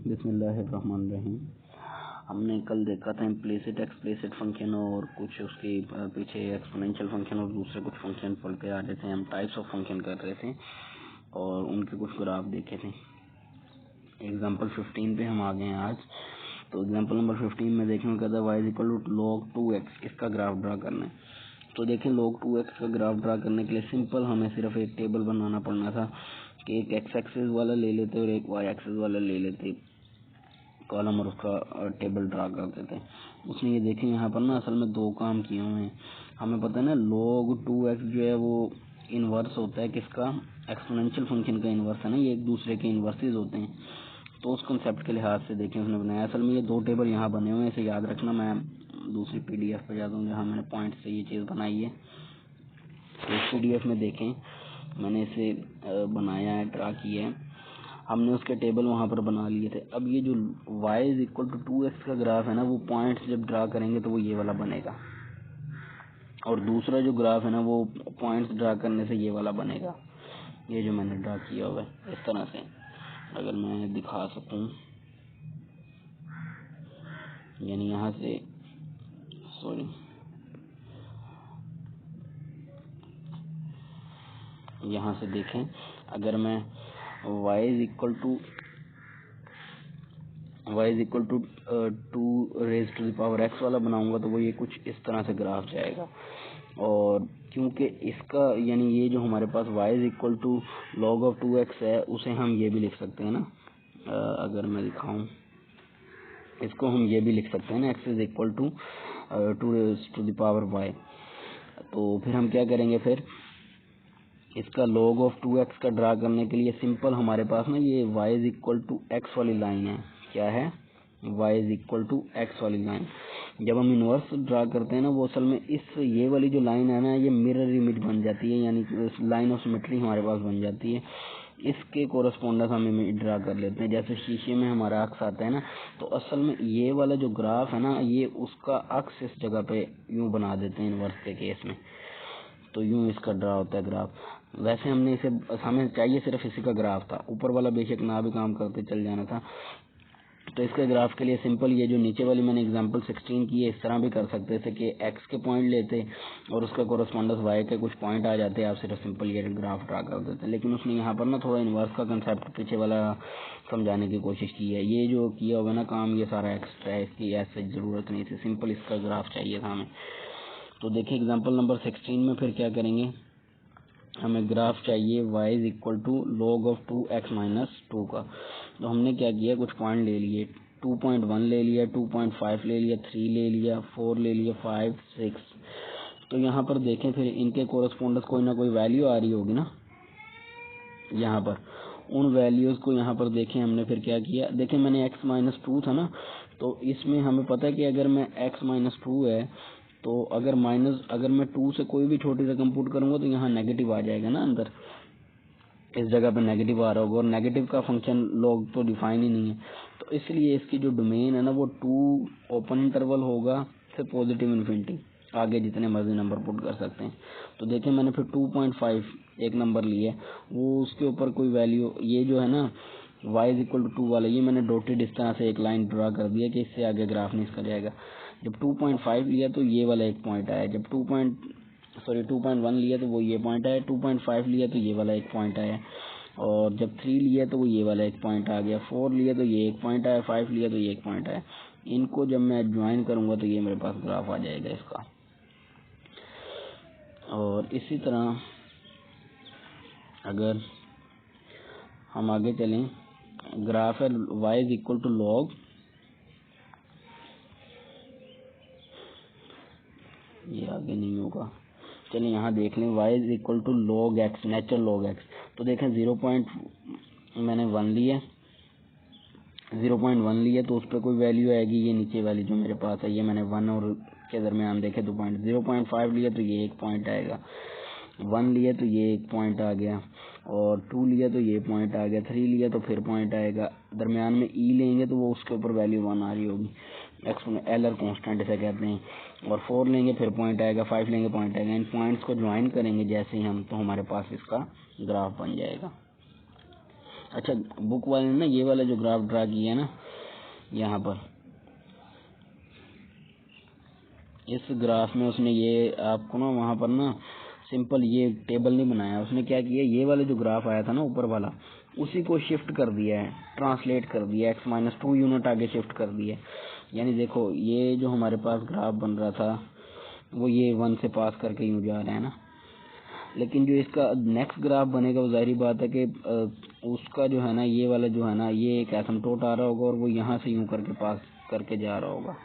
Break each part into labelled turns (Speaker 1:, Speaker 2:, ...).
Speaker 1: बिस्मिल्लाहिर्रहमानिर्रहीम। हमने कल देखा था इम्प्लिसिट एक्सप्लिसिट फंक्शन और कुछ उसके पीछे एक्सपोनेंशियल फंक्शन और दूसरे कुछ फंक्शन पढ़ते आ रहे थे। हम टाइप्स ऑफ फंक्शन कर रहे थे और उनके कुछ ग्राफ देखे थे। एग्जांपल 15 पे हम आ गए हैं आज। तो एग्जांपल नंबर 15 में देखें कहता है y equal to log 2x, इसका ग्राफ ड्रा करना है। तो देखें log 2x का ग्राफ ड्रा करने के लिए सिंपल हमें सिर्फ एक टेबल बनाना पड़ना था कि एक x एक्सिस वाला ले लेते और एक y एक्सिस वाला ले लेते कॉलम और उसका टेबल ड्रा करते थे। उसने ये देखें यहाँ पर ना असल में दो काम किए हुए हैं। हमें पता है ना log 2x जो है वो इनवर्स होता है किसका, एक्सपोनेंशियल फंक्शन का इनवर्स है ना, ये एक दूसरे के इनवर्सेस होते हैं। तो उस कंसेप्ट के लिहाज से देखें उसने बनाया। असल में ये दो टेबल यहाँ बने हुए हैं, इसे याद रखना। मैं दूसरी PDF पे जाता हूँ जहाँ मैंने पॉइंट से ये चीज़ बनाई है। तो इस PDF में देखें मैंने इसे बनाया है, ड्रा किया है। हमने उसके टेबल वहाँ पर बना लिए थे। अब ये जो y is equal to 2x का ग्राफ है ना, वो पॉइंट्स जब ड्रा करेंगे तो वो ये वाला बनेगा, और दूसरा जो ग्राफ है ना वो पॉइंट्स ड्रा करने से ये वाला बनेगा। ये जो मैंने ड्रा किया हुआ है इस तरह से, अगर मैं दिखा सकूं, यानी यहाँ से यहाँ से देखें, अगर मैं y is equal to 2 raise to the power x वाला बनाऊंगा तो वो ये कुछ इस तरह से ग्राफ जाएगा। और क्योंकि इसका यानी ये जो हमारे पास y is equal to log of 2x है, उसे हम ये भी लिख सकते हैं ना, अगर मैं दिखाऊं इसको हम ये भी लिख सकते हैं ना, x is equal to 2 raise to the power y। तो फिर हम क्या करेंगे, फिर इसका log ऑफ 2x का ड्रा करने के लिए सिंपल हमारे पास ना ये y is equal to x वाली लाइन है। क्या है? y is equal to x वाली लाइन। जब हम इनवर्स ड्रा करते हैं ना, वो असल में इस ये वाली जो लाइन है ना, ये मिरर इमेज बन जाती है, यानी लाइन ऑफ सिमेट्री हमारे पास बन जाती है। इसके कोरस्पोंडेंस हम इमेज ड्रा कर लेते हैं। जैसे शीशे में हमारा अक्स आता है ना, तो असल में ये वाला जो ग्राफ है ना, ये उसका अक्स इस जगह पे यूं बना देते हैं इनवर्स के केस में। तो यूं इसका ड्रा होता है ग्राफ। वैसे हमने इसे, हमें चाहिए सिर्फ इसी का ग्राफ था, ऊपर वाला बेशक ना भी काम करते चल जाना था। तो इसके ग्राफ के लिए सिंपल ये जो नीचे वाली मैंने एग्जांपल 16 की है, इस तरह भी कर सकते थे कि x के पॉइंट लेते और उसका कोरस्पोंडेंस y के कुछ पॉइंट आ जाते, आप सिर्फ सिंपल ये ग्राफ ड्रा कर देते। लेकिन उसने यहाँ पर ना थोड़ा इनवर्स का कंसेप्ट पीछे वाला समझाने की कोशिश की है। ये जो किया हुआ ना काम, ये सारा एक्स्ट्रा है, इसकी ऐसे जरूरत नहीं थी, सिंपल इसका ग्राफ चाहिए था हमें। तो देखिए एग्जाम्पल नंबर 16 में फिर क्या करेंगे, हमें ग्राफ चाहिए y is equal to log of 2x minus 2 का। तो हमने क्या किया, कुछ पॉइंट ले लिए, 2.1 ले लिया, 2.5 ले लिया, 3 ले लिया, 4 ले लिया, 5, 6। तो यहाँ पर देखें फिर इनके कोरस्पोंडेंस कोई ना कोई वैल्यू आ रही होगी ना, यहाँ पर उन वैल्यूज को यहाँ पर देखें। हमने फिर क्या किया, देखें मैंने x माइनस 2 था ना, तो इसमें हमें पता है कि अगर मैं x माइनस 2 है, तो अगर मैं 2 से कोई भी छोटी रकम पुट करूंगा तो यहाँ नेगेटिव आ जाएगा ना, अंदर इस जगह पे नेगेटिव आ रहा होगा, और नेगेटिव का फंक्शन log तो डिफाइन ही नहीं है। तो इसलिए इसकी जो डोमेन है ना, वो 2 ओपन इंटरवल होगा फिर पॉजिटिव इन्फिनिटी, आगे जितने मर्जी नंबर पुट कर सकते हैं। तो देखें मैंने फिर 2.5 एक नंबर लिया, वो उसके ऊपर कोई वैल्यू, ये जो है ना y इज इक्वल टू 2 वाला, ये मैंने डॉटेड इस तरह से एक लाइन ड्रा कर दिया कि इससे आगे ग्राफ नहीं इसका जाएगा। जब 2.5 लिया तो ये वाला एक पॉइंट आया, जब 2.1 लिया तो वो ये पॉइंट आया, 2.5 लिया तो ये वाला एक पॉइंट आया, और जब 3 लिया तो वो ये वाला एक पॉइंट आ गया, 4 लिया तो ये एक पॉइंट आया, 5 लिया तो ये एक पॉइंट आया। इनको जब मैं ज्वाइन करूंगा तो ये मेरे पास ग्राफ आ जाएगा इसका। और इसी तरह अगर हम आगे चलें, ग्राफ है y is equal to log, ये आगे नहीं होगा, चलिए यहाँ देख लें, y is equal to log x, natural log x। तो देखें 0.1 लिया, 0.1 लिया तो उस पर कोई वैल्यू आएगी, ये नीचे वाली जो मेरे पास है, ये मैंने 1 और के दरमियान देखे 2 पॉइंट। 0.5 लिया तो ये एक पॉइंट आएगा, 1 लिया तो ये एक पॉइंट आ गया, और 2 लिया तो ये पॉइंट आ गया, 3 लिया तो फिर पॉइंट आएगा, दरमियान में e लेंगे तो वो उसके ऊपर वैल्यू 1 आ रही होगी, एलर कांस्टेंट इसे कहते हैं, और 4 लेंगे फिर पॉइंट आएगा, 5 लेंगे पॉइंट आएगा। इन पॉइंट्स को ज्वाइन करेंगे जैसे ही हम, तो हमारे पास इसका ग्राफ बन जाएगा। अच्छा, बुक वाले ने ना ये वाला जो ग्राफ ड्रा किया है ना, यहाँ पर इस ग्राफ में उसने ये आपको ना वहाँ पर ना सिंपल ये टेबल नहीं बनाया, उसने क्या किया, ये वाला जो ग्राफ आया था ना ऊपर वाला, उसी को शिफ्ट कर दिया है, ट्रांसलेट कर दिया, x-2 यूनिट आगे शिफ्ट कर दिया। यानी देखो ये जो हमारे पास ग्राफ बन रहा था वो ये 1 से पास करके यूँ जा रहा है ना, लेकिन जो इसका नेक्स्ट ग्राफ बनेगा वो जाहिर बात है कि उसका जो है ना ये वाला जो है ना ये एक एसिम्पटोट आ रहा होगा और वो यहाँ से यूँ करके पास करके जा रहा होगा,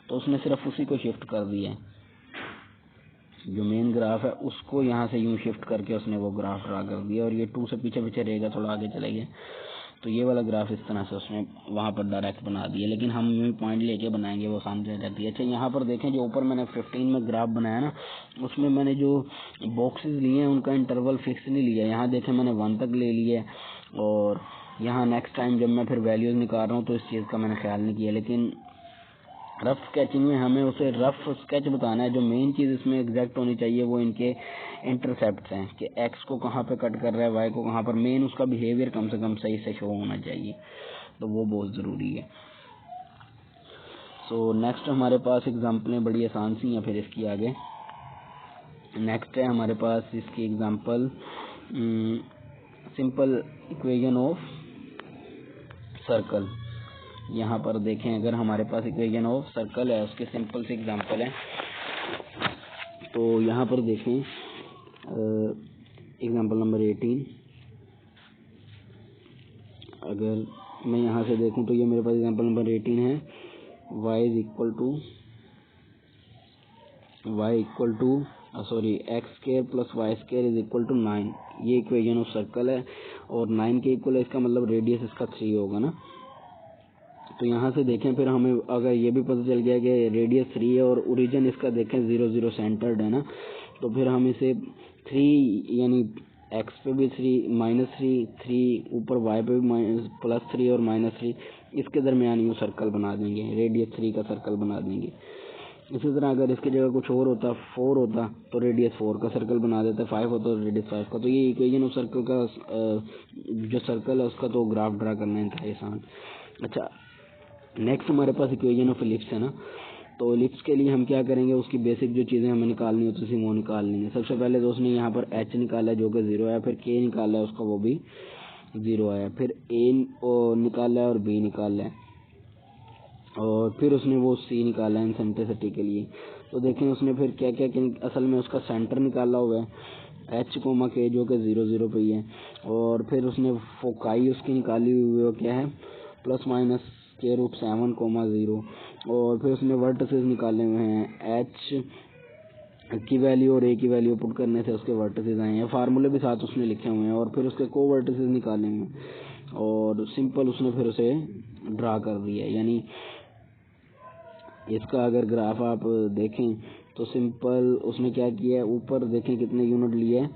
Speaker 1: तो उसने सिर्फ उसी को शिफ्ट कर दिया है, जो मेन ग्राफ है उसको यहाँ से यूँ शिफ्ट करके उसने वो ग्राफ ड्रा कर दिया, और ये 2 से पीछे पीछे रहेगा, थोड़ा आगे चलेगा तो ये वाला ग्राफ इस तरह से उसने वहाँ पर डायरेक्ट बना दिया, लेकिन हम यूँ पॉइंट लेके बनाएंगे वो आसान रह जाती है। अच्छा, यहाँ पर देखें जो ऊपर मैंने 15 में ग्राफ बनाया ना, उसमें मैंने जो बॉक्सेस लिए हैं उनका इंटरवल फिक्स नहीं लिया, यहाँ देखें मैंने 1 तक ले लिया, और यहाँ नेक्स्ट टाइम जब मैं फिर वैल्यूज निकाल रहा हूँ तो इस चीज़ का मैंने ख्याल नहीं किया, लेकिन रफ स्केचिंग में हमें उसे रफ स्केच बताना है। जो मेन चीज़ इसमें एग्जैक्ट होनी चाहिए वो इनके इंटरसेप्ट हैं कि एक्स को कहाँ पे कट कर रहा है, वाई को कहाँ पर, मेन उसका बिहेवियर कम से कम सही से शो होना चाहिए, तो वो बहुत ज़रूरी है। सो नेक्स्ट हमारे पास एग्जांपलें बड़ी आसान सी हैं, फिर इसकी आगे नेक्स्ट है हमारे पास इसकी example simple equation of circle. यहाँ पर देखें अगर हमारे पास इक्वेशन ऑफ सर्कल है उसके सिंपल से एग्जांपल है, तो यहाँ पर देखें एग्जांपल नंबर 18, अगर मैं यहाँ से देखूँ तो ये मेरे पास एग्जांपल नंबर 18 है, y x square plus y square is equal to 9, ये इक्वेशन ऑफ सर्कल है, और 9 के इक्वल है, इसका मतलब रेडियस इसका 3 होगा ना। तो यहाँ से देखें फिर हमें अगर ये भी पता चल गया कि रेडियस 3 है और ओरिजिन इसका देखें 0 0 सेंटर्ड है ना, तो फिर हम इसे 3 यानी एक्स पे भी 3 ऊपर वाई पे भी +3 और -3, इसके दरमियान यूँ सर्कल बना देंगे, रेडियस 3 का सर्कल बना देंगे। इसी तरह अगर इसकी जगह कुछ और होता, 4 होता तो रेडियस 4 का सर्कल बना देते, 5 होता तो रेडियस 5 का। तो ये इक्वेशन ऑफ सर्कल का जो सर्कल है उसका तो ग्राफ ड्रा करना है आसान। अच्छा, नेक्स्ट हमारे पास इक्वेशन ऑफ एलिप्स है ना, तो एलिप्स के लिए हम क्या करेंगे, उसकी बेसिक जो चीज़ें हमें निकालनी होती थी वो निकाल लेंगे। सबसे पहले तो उसने यहाँ पर एच निकाला है जो कि 0 आया, फिर के निकाला है उसका वो भी 0 आया, फिर ए निकाला है और बी निकाला है, और फिर उसने वो सी निकाला है सेंट्रिसिटी के लिए। तो देखें उसने फिर क्या क्या असल में उसका सेंटर निकाला हुआ है एच कोमा के जो कि 0 0 पे ही है, और फिर उसने फोकाई उसकी निकाली हुई है क्या है ±√7, 0, और फिर उसने वर्टिसेस निकाले हुए हैं, एच की वैल्यू और ए की वैल्यू पुट करने से उसके वर्टिसेस आए हैं, फार्मूले भी साथ उसने लिखे हुए हैं, और फिर उसके को वर्टिसेस निकाले हुए हैं, और सिंपल उसने फिर उसे ड्रा कर दिया। यानी इसका अगर ग्राफ आप देखें तो सिंपल उसने क्या किया है, ऊपर देखें कितने यूनिट लिए हैं,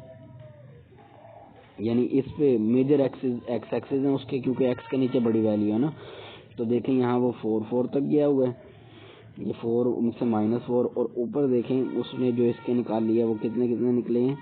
Speaker 1: यानी इस पे मेजर एक्स एक्सिस है उसके, क्योंकि एक्स के नीचे बड़ी वैल्यू है ना, तो देखें यहाँ वो 4 तक गया हुआ है, ये 4 उनसे -4, और ऊपर देखें उसने जो इसके निकाल लिया वो कितने कितने निकले हैं,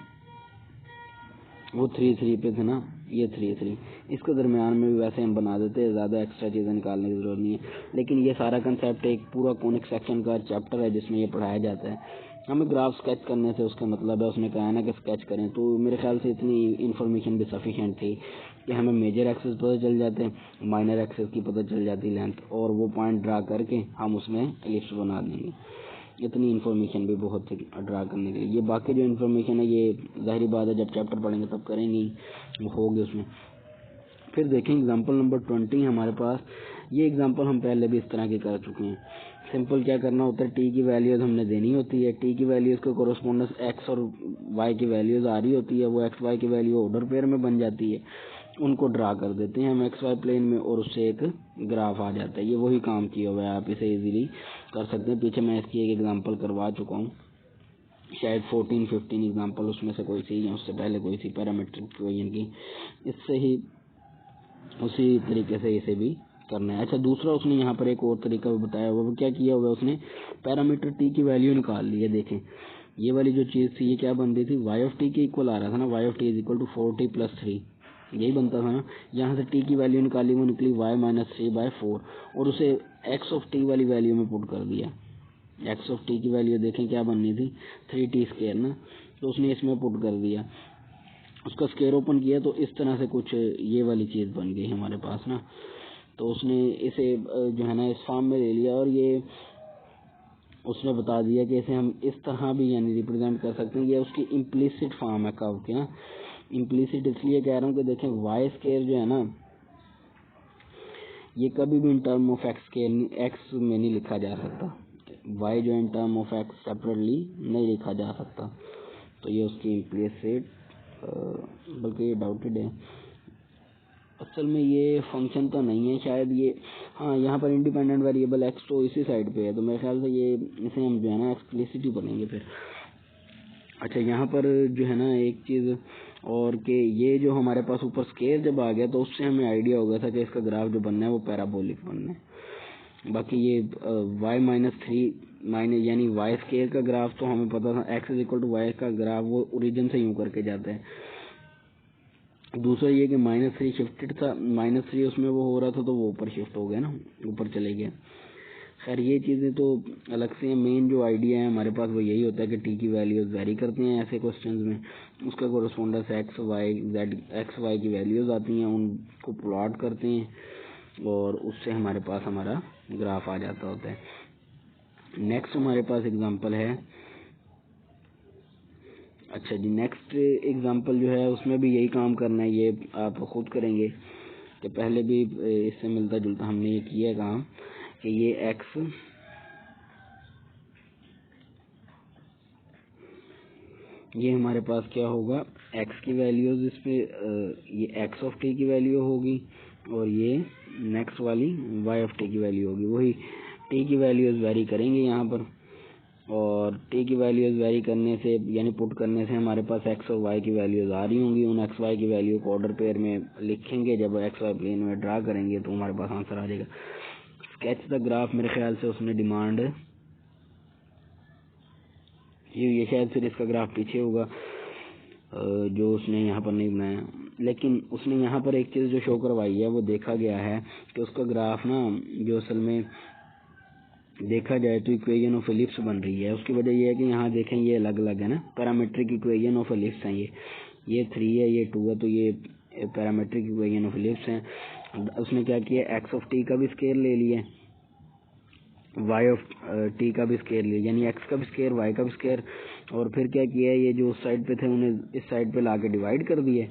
Speaker 1: वो 3 पे थे ना, ये 3 इसके दरमियान में भी वैसे हम बना देते हैं, ज़्यादा एक्स्ट्रा चीज़ें निकालने की ज़रूरत नहीं है। लेकिन ये सारा कंसेप्ट एक पूरा कॉनिक सेक्शन का चैप्टर है जिसमें ये पढ़ाया जाता है। हमें ग्राफ स्केच करने से उसका मतलब है, उसने कहा है ना कि स्केच करें, तो मेरे ख्याल से इतनी इन्फॉर्मेशन भी सफिशिएंट थी कि हमें मेजर एक्सेस पता चल जाते हैं, माइनर एक्सेस की पता चल जाती लेंथ, और वो पॉइंट ड्रा करके हम उसमें एलिप्स बना देंगे। इतनी इन्फॉर्मेशन भी बहुत थी ड्रा करने के लिए। ये बाकी जो इन्फॉर्मेशन है ये जाहिर बात है जब चैप्टर पढ़ेंगे तब करेंगे, वो होगी उसमें। फिर देखें एग्जांपल नंबर 20 हमारे पास, ये एग्जांपल हम पहले भी इस तरह के कर चुके हैं। सिंपल क्या करना होता है, टी की वैल्यूज हमने देनी होती है, टी की वैल्यूज के कोरोस्पोंडेंस एक्स और वाई की वैल्यूज आ रही होती है, वो एक्स वाई की वैल्यू ऑर्डर पेयर में बन जाती है, उनको ड्रा कर देते हैं हम एक्स वाई प्लेन में, और उससे एक ग्राफ आ जाता है। ये वही काम किया हुआ है, आप इसे इजीली कर सकते हैं। पीछे मैं इसकी एक एग्जांपल करवा चुका हूँ, शायद 14-15 एग्जांपल उसमें से कोई सी या उससे पहले कोई सी पैरामीट्रिक इक्वेशन की, इससे ही उसी तरीके से इसे भी करना है। अच्छा, दूसरा उसने यहाँ पर एक और तरीका भी बताया हुआ, वो क्या किया हुआ है, उसने पैरामीटर टी की वैल्यू निकाल ली है। देखें ये वाली जो चीज़ थी ये क्या बन रही थी, वाई ऑफ टी के इक्वल आ रहा था ना, y of t is equal to 4t + 3, यही बनता था ना। यहाँ से टी की वैल्यू निकाली, वो निकली y-3/4 और उसे एक्स ऑफ टी वाली वैल्यू में पुट कर दिया। एक्स ऑफ टी की वैल्यू देखें क्या बननी थी, 3t² ना, तो उसने इसमें पुट कर दिया। उसका स्क्वायर ओपन किया तो इस तरह से कुछ ये वाली चीज़ बन गई हमारे पास ना। तो उसने इसे जो है ना इस फॉर्म में ले लिया और ये उसने बता दिया कि इसे हम इस तरह भी यानी रिप्रेजेंट कर सकते हैं। ये उसकी इम्प्लिसिट फॉर्म है कर्व की ना। इम्प्लिसिट इसलिए कह रहा हूँ कि देखें y² जो है ना, ये कभी भी इन टर्म ऑफ एक्स में नहीं लिखा जा सकता। y जो in term of x separately नहीं लिखा जा सकता। तो ये उसकी इम्प्लिसिट, बल्कि ये डाउटेड है, असल में ये फंक्शन तो नहीं है शायद ये। हाँ, यहाँ पर इंडिपेंडेंट वेरिएबल एक्स तो इसी साइड पे है, तो मेरे ख्याल से ये इसे हम जो है ना एक्सप्लिसिटी पढ़ेंगे फिर। अच्छा, यहाँ पर जो है ना एक चीज़ और कि ये जो हमारे पास ऊपर स्केयर जब आ गया तो उससे हमें आइडिया हो गया था कि इसका ग्राफ जो बनना है वो पैराबोलिक बनना है। बाकी ये y-3 यानी y² का ग्राफ तो हमें पता था, x=y का ग्राफ वो ओरिजिन से यूँ करके जाता है। दूसरा ये कि -3 शिफ्टेड था, -3 उसमें वो हो रहा था तो वो ऊपर शिफ्ट हो गया ना, ऊपर चले गया। खैर ये चीज़ें तो अलग से हैं। मेन जो आइडिया है हमारे पास वो यही होता है कि टी की वैल्यूज़ वेरी करती हैं ऐसे क्वेश्चंस में, उसका कोरस्पोंडेंस एक्स वाई की वैल्यूज़ आती हैं, उनको प्लॉट करते हैं और उससे हमारे पास हमारा ग्राफ आ जाता होता है। नेक्स्ट हमारे पास एग्जांपल है। अच्छा जी, नेक्स्ट एग्जांपल जो है उसमें भी यही काम करना है, ये आप खुद करेंगे कि पहले भी इससे मिलता जुलता हमने ये किया काम कि ये एक्स, ये हमारे पास क्या होगा, एक्स की वैल्यूज इस पे ये एक्स ऑफ टी की वैल्यू होगी और ये नेक्स्ट वाली वाई ऑफ टी की वैल्यू होगी। वही टी की वैल्यूज वेरी करेंगे यहाँ पर, और टी की वैल्यूज वेरी करने से यानी पुट करने से हमारे पास एक्स और वाई की वैल्यूज आ रही होंगी। उन एक्स वाई की वैल्यू को ऑर्डर पेयर में लिखेंगे, जब एक्स वाई प्लेन में ड्रा करेंगे तो हमारे पास आंसर आ जाएगा। स्केच द ग्राफ, मेरे ख्याल से उसने डिमांड ये शायद फिर इसका ग्राफ पीछे होगा जो उसने यहाँ पर नहीं बनाया, लेकिन उसने यहाँ पर एक चीज़ जो शो करवाई है वो देखा गया है कि उसका ग्राफ ना जो असल में देखा जाए तो इक्वेशन ऑफ एलिप्स बन रही है। उसकी वजह यह है कि यहाँ देखें ये अलग अलग है ना, पैरामीट्रिक इक्वेशन ऑफ एलिप्स हैं, ये 3 है, ये 2 है, तो ये पैरामीट्रिक इक्वेशन ऑफ एलिप्स हैं। उसने क्या किया, एक्स ऑफ टी का भी स्केयर ले लिया, वाई ऑफ टी का भी स्केयर लिया, यानी एक्स का भी स्केयर वाई का भी स्केयर, और फिर क्या किया, ये जो उस साइड पे थे उन्हें इस साइड पे लाके डिवाइड कर दिए,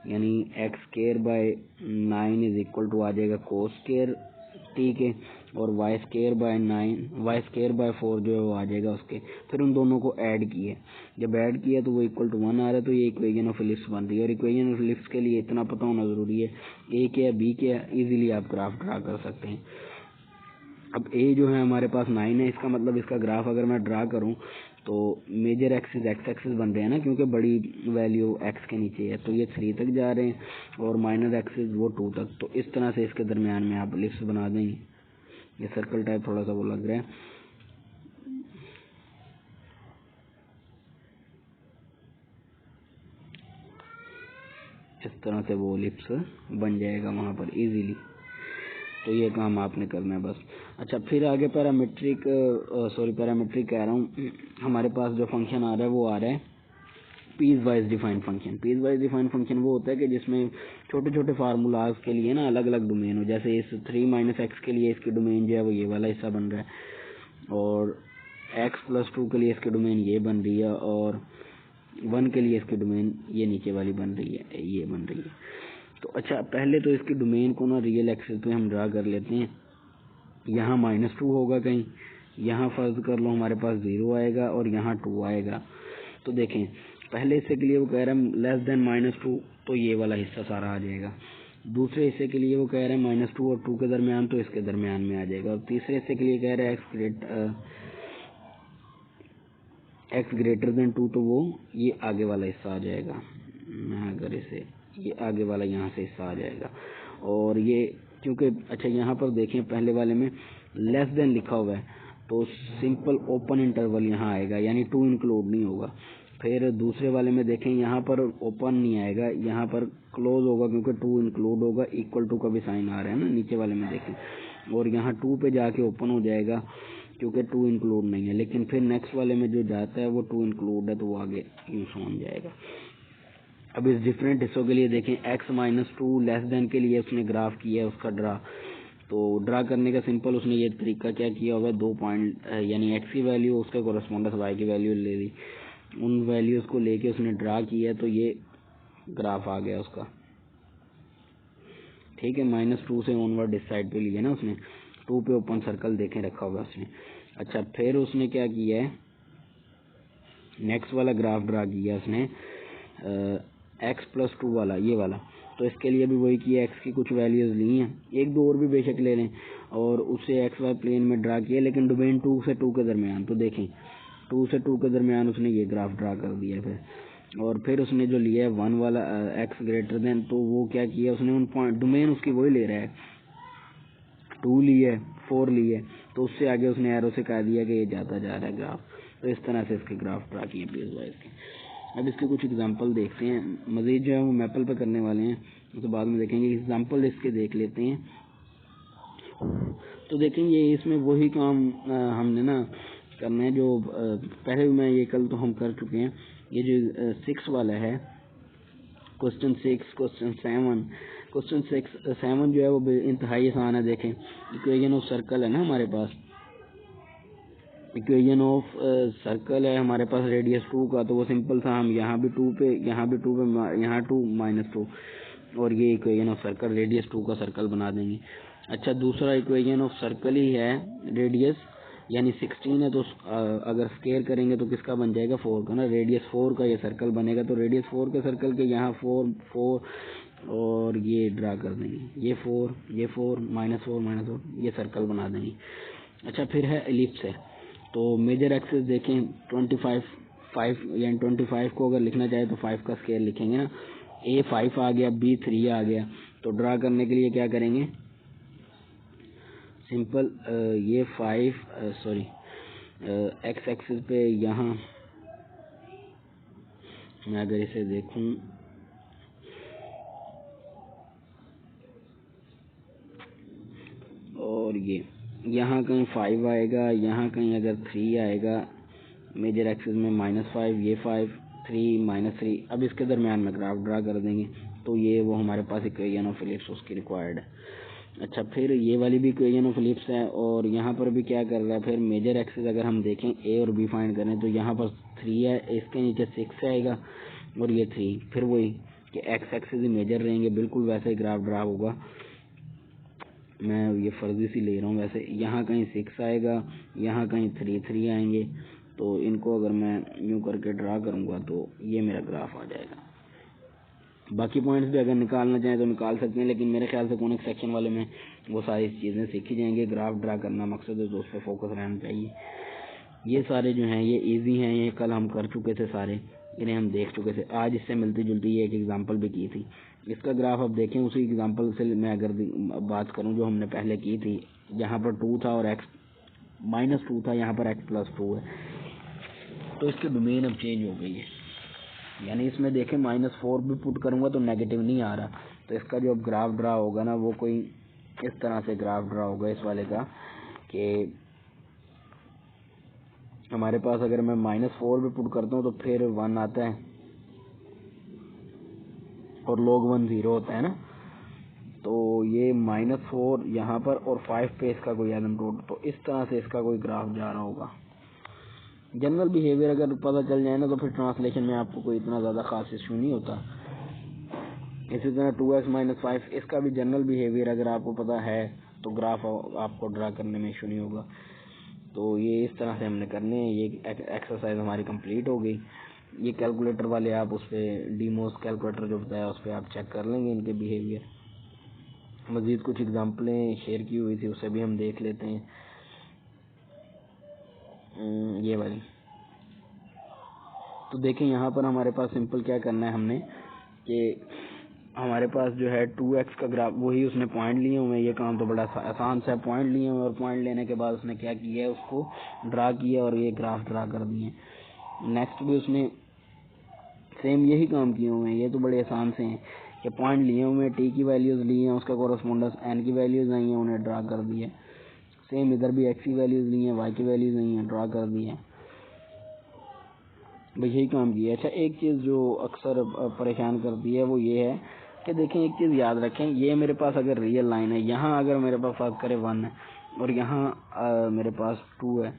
Speaker 1: यानी x square by 9 is equal to आ जाएगा कोस स्केयर टी के, और वाई स्केयर बाय 4 जो है वो आ जाएगा उसके। फिर उन दोनों को ऐड किए, जब ऐड किया तो वो इक्वल टू 1 आ रहा है, तो ये इक्वेशन ऑफ एलिप्स बन रही है। और इक्वेशन ऑफ एलिप्स के लिए इतना पता होना ज़रूरी है, ए क्या बी क्या, इजीली आप ग्राफ ड्रा कर सकते हैं। अब ए जो है हमारे पास 9 है, इसका मतलब इसका ग्राफ अगर मैं ड्रा करूं तो मेजर एक्सिस एक्स एक्सिस बन रहे हैं ना, क्योंकि बड़ी वैल्यू एक्स के नीचे है, तो ये 3 तक जा रहे हैं और माइनर एक्सिस वो 2 तक। तो इस तरह से इसके दरमियान में आप एलिप्स बना देंगे। ये सर्कल टाइप थोड़ा सा वो लग रहा है, इस तरह से वो एलिप्स बन जाएगा वहाँ पर इजीली। तो ये काम आपने करना है बस। अच्छा, फिर आगे पैरामीट्रिक कह रहा हूँ, हमारे पास जो फंक्शन आ रहा है वो आ रहा है piece wise defined function. Piece wise defined function वो होता है कि जिसमें छोटे छोटे फार्मूलाज के लिए ना अलग अलग डोमेन हो। जैसे इस 3 - x के लिए इसकी डोमेन जो है वो ये वाला हिस्सा बन रहा है, और x+2 के लिए इसकी डोमेन ये बन रही है, और 1 के लिए इसकी डोमेन ये नीचे वाली बन रही है, ये बन रही है। तो अच्छा, पहले तो इसकी डोमेन को ना रियल एक्सिस पे हम ड्रा कर लेते हैं। यहाँ -2 होगा कहीं, यहाँ फर्ज कर लो हमारे पास 0 आएगा और यहाँ 2 आएगा। तो देखें, पहले हिस्से के लिए वो कह रहा है लेस देन -2, तो ये वाला हिस्सा सारा आ जाएगा। दूसरे हिस्से के लिए वो कह रहा है -2 और 2 के दरमियान, तो इसके दरमियान में आ जाएगा। और तीसरे हिस्से के लिए कह रहा है एक्स ग्रेटर देन 2, तो वो ये आगे वाला हिस्सा आ जाएगा। मैं अगर इसे ये आगे वाला यहाँ से हिस्सा आ जाएगा। और ये क्योंकि अच्छा यहाँ पर देखें पहले वाले में लेस देन लिखा हुआ है, तो सिंपल ओपन इंटरवल यहाँ आएगा, यानी 2 इंक्लूड नहीं होगा। फिर दूसरे वाले में देखें, यहाँ पर ओपन नहीं आएगा, यहाँ पर क्लोज होगा क्योंकि 2 इंक्लूड होगा, इक्वल टू का भी साइन आ रहा है ना नीचे वाले में देखें, और यहाँ 2 पे जाके ओपन हो जाएगा क्योंकि 2 इंक्लूड नहीं है। लेकिन फिर नेक्स्ट वाले में जो जाता है वो 2 इंक्लूड है तो वो आगे यूज हो जाएगा। अब इस डिफरेंट हिस्सों के लिए देखें, x-2 लेस देन के लिए उसने ग्राफ किया है उसका ड्रा। तो ड्रा करने का सिंपल उसने ये तरीका क्या किया होगा, 2 पॉइंट यानी x की वैल्यू उसका कोरस्पोंडेंस y की वैल्यू ले ली, उन वैल्यूज को लेके उसने ड्रा किया तो ये ग्राफ आ गया उसका। ठीक है, -2 से ऑनवर्ड इस साइड पे लिया ना उसने, 2 पे ओपन सर्कल देखें रखा होगा उसने। अच्छा, फिर उसने क्या किया है, नेक्स्ट वाला ग्राफ ड्रा किया उसने x+2 वाला, ये वाला। तो इसके लिए भी वही किया, x की कुछ वैल्यूज ली हैं, एक दो और भी बेशक ले लें, और उसे XY प्लेन में ड्रा किया, लेकिन डोमेन 2 से 2 के दरमियान। तो देखें 2 से 2 के दरमियान उसने ये ग्राफ ड्रा कर दिया फिर। और फिर उसने जो लिया है 1 वाला x ग्रेटर देन, तो वो क्या किया उसने, उन पॉइंट डोमेन उसकी वही ले रहा है, 2 ली है, 4 ली है, तो उससे आगे उसने एरो से कह दिया कि ये जाता जा रहा है ग्राफ। तो इस तरह से इसके ग्राफ ड्रा किए पीस वाइज के। अब इसके कुछ एग्जांपल देखते हैं, मजीद जो है वो मैपल पे करने वाले हैं, तो बाद में देखेंगे। एग्जांपल इसके देख लेते हैं। तो देखेंगे इसमें वही काम हमने ना करना है जो पहले भी मैं ये कल तो हम कर चुके हैं। ये जो 6 वाला है, क्वेश्चन 6, क्वेश्चन 7, क्वेश्चन 7 जो है वो इंतहाई आसान है। देखें, इक्वेशन ऑफ सर्कल है ना हमारे पास, इक्वेशन ऑफ सर्कल है हमारे पास रेडियस 2 का, तो वो सिंपल था, हम यहाँ भी 2 पे, यहाँ भी 2 पे, यहाँ 2 -2, और ये इक्वेशन ऑफ सर्कल रेडियस 2 का सर्कल बना देंगे। अच्छा, दूसरा इक्वेशन ऑफ सर्कल ही है, रेडियस यानी 16 है, तो अगर स्केयर करेंगे तो किसका बन जाएगा, 4 का ना, रेडियस 4 का ये सर्कल बनेगा। तो रेडियस 4 के सर्कल के यहाँ 4 और ये ड्रा कर देंगे, ये 4 -4 -4 ये सर्कल बना देंगे। अच्छा, फिर है एलिप्स है, तो मेजर एक्सिस देखें 25 यानी 25 को अगर लिखना चाहे तो 5 का स्केयर लिखेंगे ना, A 5 आ गया, B 3 आ गया। तो ड्रा करने के लिए क्या करेंगे, सिंपल ये 5 एक्स एक्सिस पे यहाँ मैं अगर इसे देखूं, और ये यहाँ कहीं 5 आएगा, यहाँ कहीं अगर 3 आएगा, मेजर एक्सिस में -5, ये 5 3 -3। अब इसके दरमियान में ग्राफ ड्रा कर देंगे, तो ये वो हमारे पास इक्वेशन ऑफ एलिप्स उसकी रिक्वायर्ड है। अच्छा, फिर ये वाली भी इक्वेशन ऑफ एलिप्स है, और यहाँ पर भी क्या कर रहा है, फिर मेजर एक्सिस अगर हम देखें A और B फाइंड करें, तो यहाँ पर 3 है, इसके नीचे 6 आएगा, और ये 3, फिर वही कि एक्स एक्सिस ही मेजर रहेंगे, बिल्कुल वैसे ही ग्राफ ड्रा होगा। मैं ये फर्जी सी ले रहा हूँ, वैसे यहाँ कहीं 6 आएगा, यहाँ कहीं 3 आएंगे, तो इनको अगर मैं यूँ करके ड्रा करूँगा तो ये मेरा ग्राफ आ जाएगा। बाकी पॉइंट्स भी अगर निकालना चाहें तो निकाल सकते हैं, लेकिन मेरे ख्याल से कॉनिक सेक्शन वाले में वो सारी चीज़ें सीखी जाएंगी। ग्राफ ड्रा करना मकसद है तो उस पर फोकस रहना चाहिए। ये सारे जो हैं ये इजी हैं, ये कल हम कर चुके थे सारे, इन्हें हम देख चुके थे। आज इससे मिलती जुलती ये एक एग्जांपल भी की थी। इसका ग्राफ अब देखें, उसी एग्जांपल से मैं अगर बात करूं जो हमने पहले की थी, यहाँ पर 2 था और x -2 था, यहाँ पर x+2 है, तो इसकी डोमेन अब चेंज हो गई है। यानी इसमें देखें -4 भी पुट करूंगा तो नेगेटिव नहीं आ रहा, तो इसका जो अब ग्राफ ड्रा होगा ना वो कोई इस तरह से ग्राफ ड्रा होगा इस वाले का, कि हमारे पास अगर मैं -4 भी पुट करता हूँ तो फिर 1 आता है और log 1 0 होता है ना, तो ये -4 यहाँ पर और 5 पे इसका कोई एसिम्प्टोट, तो इस तरह से इसका कोई ग्राफ जा रहा होगा। जनरल बिहेवियर अगर पता चल जाए ना तो फिर ट्रांसलेशन में आपको कोई इतना ज़्यादा खास इशू नहीं होता। इसी तरह 2x - 5 इसका भी जनरल बिहेवियर अगर आपको पता है तो ग्राफ आपको ड्रा करने में इशू नहीं होगा। तो ये इस तरह से हमने करने हैं। ये एक्सरसाइज हमारी कंप्लीट हो गई। ये कैलकुलेटर वाले आप उस पर डीमोस कैलकुलेटर जो बताया उस पर आप चेक कर लेंगे इनके बिहेवियर। मज़ीद कुछ एग्जांपलें शेयर की हुई थी उसे भी हम देख लेते हैं। ये वाली तो देखें, यहाँ पर हमारे पास सिंपल क्या करना है हमने कि हमारे पास जो है 2x का ग्राफ, वही उसने पॉइंट लिए हुए हैं। ये काम तो बड़ा आसान सा है, पॉइंट लिए हुए और पॉइंट लेने के बाद उसने क्या किया है, उसको ड्रा किया और ये ग्राफ ड्रा कर दिए। नेक्स्ट भी उसने सेम यही काम किए हुए हैं, ये तो बड़े आसान से हैं कि पॉइंट लिए हुए हैं, टी की वैल्यूज़ ली हैं, उसका कोरस्पोंडेंस एन की वैल्यूज़ आई हैं, उन्हें ड्रा कर दिए। सेम इधर भी एक्स की वैल्यूज़ ली हैं, वाई की वैल्यूज़ आई हैं, ड्रा कर दी हैं, भाई यही काम किया। अच्छा, एक चीज़ जो अक्सर परेशान करती है वो ये है कि देखें, एक चीज़ याद रखें, ये मेरे पास अगर रियल लाइन है, यहाँ अगर मेरे पास बात करें 1 है और यहाँ मेरे पास 2 है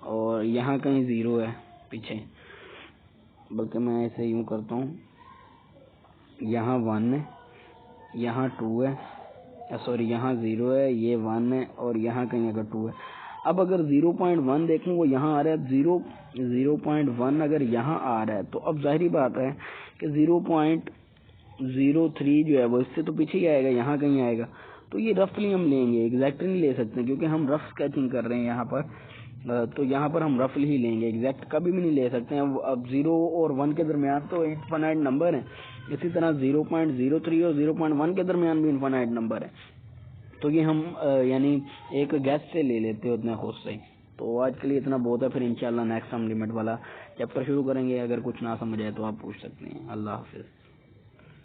Speaker 1: और यहाँ कहीं 0 है पीछे, बल्कि मैं ऐसे यूँ करता हूँ, यहाँ 1 है, यहाँ 2 है, सॉरी यहाँ 0 है, ये 1 है और यहाँ कहीं अगर 2 है। अब अगर 0.1 देखूँ वो यहाँ आ रहा है, 0.1 अगर यहाँ आ रहा है तो अब जाहिर बात है कि 0.03 जो है वो इससे तो पीछे ही आएगा, यहाँ कहीं आएगा। तो ये रफली हम लेंगे, एग्जैक्ट नहीं ले सकते क्योंकि हम रफ स्केचिंग कर रहे हैं यहाँ पर, तो यहाँ पर हम रफली ही लेंगे, एग्जैक्ट कभी भी नहीं ले सकते हैं। अब 0 और 1 के दरमियान तो इनफाइनाइट नंबर है, इसी तरह 0.03 और 0.1 के दरमियान भी इनफाइनाइट नंबर है। तो ये हम यानी एक गैस से ले लेते हो उतना खुद से। तो आज के लिए इतना बहुत है, फिर इंशाल्लाह नेक्स्ट हम लिमिट वाला चैप्टर शुरू करेंगे। अगर कुछ ना समझ आए तो आप पूछ सकते हैं। अल्लाह हाफिज़।